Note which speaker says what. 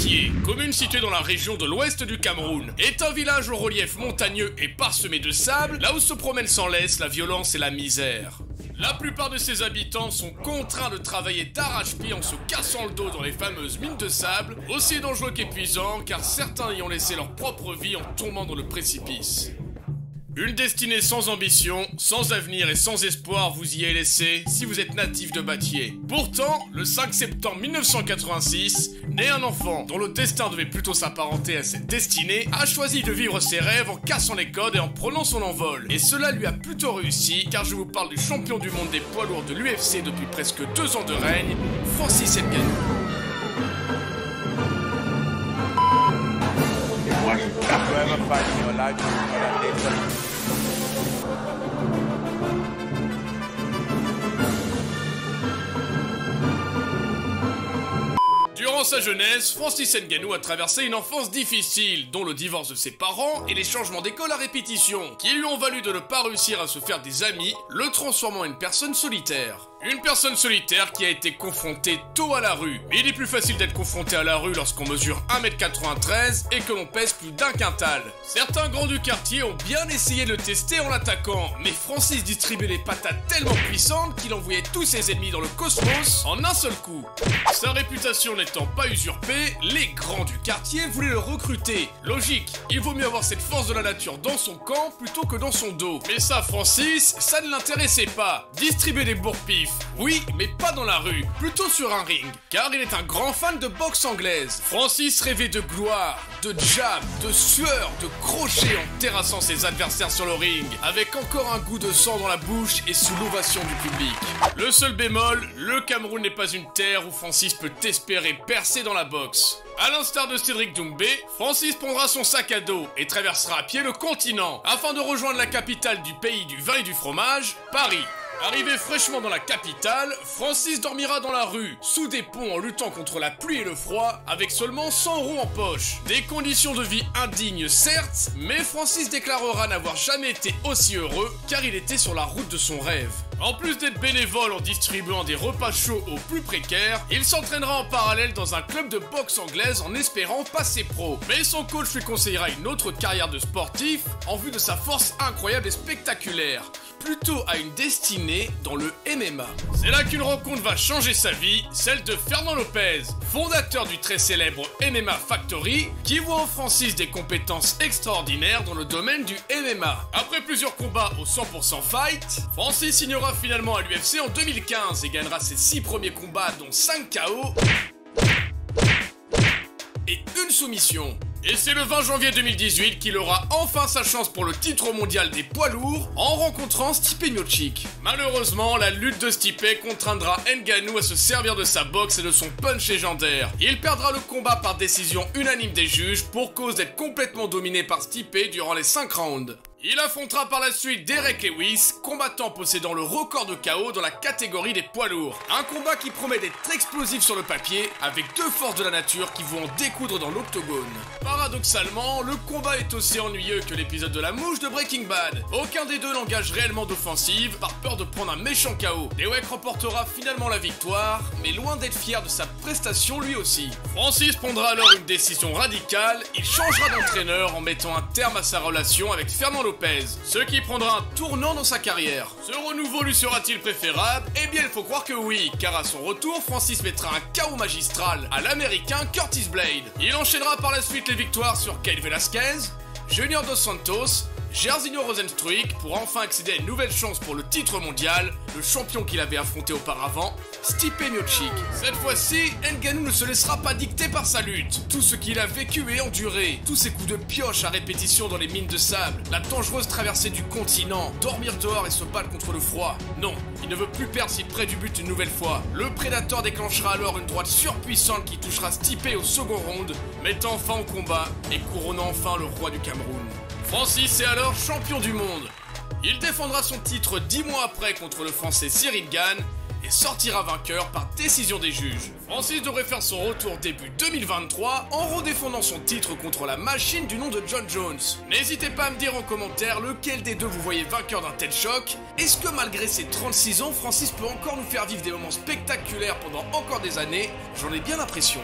Speaker 1: Batié, commune située dans la région de l'ouest du Cameroun, est un village au relief montagneux et parsemé de sable, là où se promènent sans laisse la violence et la misère. La plupart de ses habitants sont contraints de travailler d'arrache-pied en se cassant le dos dans les fameuses mines de sable, aussi dangereux qu'épuisants car certains y ont laissé leur propre vie en tombant dans le précipice. Une destinée sans ambition, sans avenir et sans espoir vous y est laissée si vous êtes natif de Batié. Pourtant, le 5 septembre 1986, naît un enfant dont le destin devait plutôt s'apparenter à cette destinée, a choisi de vivre ses rêves en cassant les codes et en prenant son envol. Et cela lui a plutôt réussi car je vous parle du champion du monde des poids lourds de l'UFC depuis presque 2 ans de règne, Francis Ngannou. Durant sa jeunesse, Francis Ngannou a traversé une enfance difficile, dont le divorce de ses parents et les changements d'école à répétition, qui lui ont valu de ne pas réussir à se faire des amis, le transformant en une personne solitaire. Une personne solitaire qui a été confrontée tôt à la rue. Mais il est plus facile d'être confronté à la rue lorsqu'on mesure 1m93 et que l'on pèse plus d'1 quintal. Certains grands du quartier ont bien essayé de le tester en l'attaquant, mais Francis distribuait des patates tellement puissantes qu'il envoyait tous ses ennemis dans le cosmos en un seul coup. Sa réputation n'étant pas usurpée, les grands du quartier voulaient le recruter. Logique, il vaut mieux avoir cette force de la nature dans son camp plutôt que dans son dos. Mais ça, Francis, ça ne l'intéressait pas. Distribuer des bourre-pifs, oui, mais pas dans la rue, plutôt sur un ring, car il est un grand fan de boxe anglaise. Francis rêvait de gloire, de jab, de sueur, de crochet en terrassant ses adversaires sur le ring, avec encore un goût de sang dans la bouche et sous l'ovation du public. Le seul bémol, le Cameroun n'est pas une terre où Francis peut espérer percer dans la boxe. À l'instar de Cédric Doumbé, Francis prendra son sac à dos et traversera à pied le continent, afin de rejoindre la capitale du pays du vin et du fromage, Paris. Arrivé fraîchement dans la capitale, Francis dormira dans la rue, sous des ponts en luttant contre la pluie et le froid, avec seulement 100 € en poche. Des conditions de vie indignes certes, mais Francis déclarera n'avoir jamais été aussi heureux, car il était sur la route de son rêve. En plus d'être bénévole en distribuant des repas chauds aux plus précaires, il s'entraînera en parallèle dans un club de boxe anglaise en espérant passer pro. Mais son coach lui conseillera une autre carrière de sportif, en vue de sa force incroyable et spectaculaire. Plutôt à une destinée dans le MMA. C'est là qu'une rencontre va changer sa vie, celle de Fernand Lopez, fondateur du très célèbre MMA Factory, qui voit en Francis des compétences extraordinaires dans le domaine du MMA. Après plusieurs combats au 100% fight, Francis signera finalement à l'UFC en 2015 et gagnera ses 6 premiers combats dont 5 KO et une soumission. Et c'est le 20 janvier 2018 qu'il aura enfin sa chance pour le titre mondial des poids lourds en rencontrant Stipe Miocic. Malheureusement, la lutte de Stipe contraindra Ngannou à se servir de sa boxe et de son punch légendaire. Il perdra le combat par décision unanime des juges pour cause d'être complètement dominé par Stipe durant les 5 rounds. Il affrontera par la suite Derek Lewis, combattant possédant le record de KO dans la catégorie des poids lourds. Un combat qui promet d'être explosif sur le papier, avec 2 forces de la nature qui vont en découdre dans l'octogone. Paradoxalement, le combat est aussi ennuyeux que l'épisode de la mouche de Breaking Bad. Aucun des deux n'engage réellement d'offensive, par peur de prendre un méchant KO. Dewey remportera finalement la victoire, mais loin d'être fier de sa prestation lui aussi. Francis prendra alors une décision radicale, il changera d'entraîneur en mettant un terme à sa relation avec Fernand Lopez, ce qui prendra un tournant dans sa carrière. Ce renouveau lui sera-t-il préférable? Eh bien il faut croire que oui, car à son retour, Francis mettra un KO magistral à l'américain Curtis Blade. Il enchaînera par la suite les victoires sur Cain Velasquez, Junior Dos Santos, Jairzinho Rozenstruik pour enfin accéder à une nouvelle chance pour le titre mondial, le champion qu'il avait affronté auparavant, Stipe Miocic. Cette fois-ci, Ngannou ne se laissera pas dicter par sa lutte. Tout ce qu'il a vécu et enduré, tous ses coups de pioche à répétition dans les mines de sable, la dangereuse traversée du continent, dormir dehors et se battre contre le froid. Non, il ne veut plus perdre si près du but une nouvelle fois. Le prédateur déclenchera alors une droite surpuissante qui touchera Stipe au second round, mettant fin au combat et couronnant enfin le roi du Cameroun. Francis est alors champion du monde. Il défendra son titre 10 mois après contre le français Cyril Gane et sortira vainqueur par décision des juges. Francis devrait faire son retour début 2023 en redéfendant son titre contre la machine du nom de John Jones. N'hésitez pas à me dire en commentaire lequel des deux vous voyez vainqueur d'un tel choc. Est-ce que malgré ses 36 ans, Francis peut encore nous faire vivre des moments spectaculaires pendant encore des années? J'en ai bien l'impression.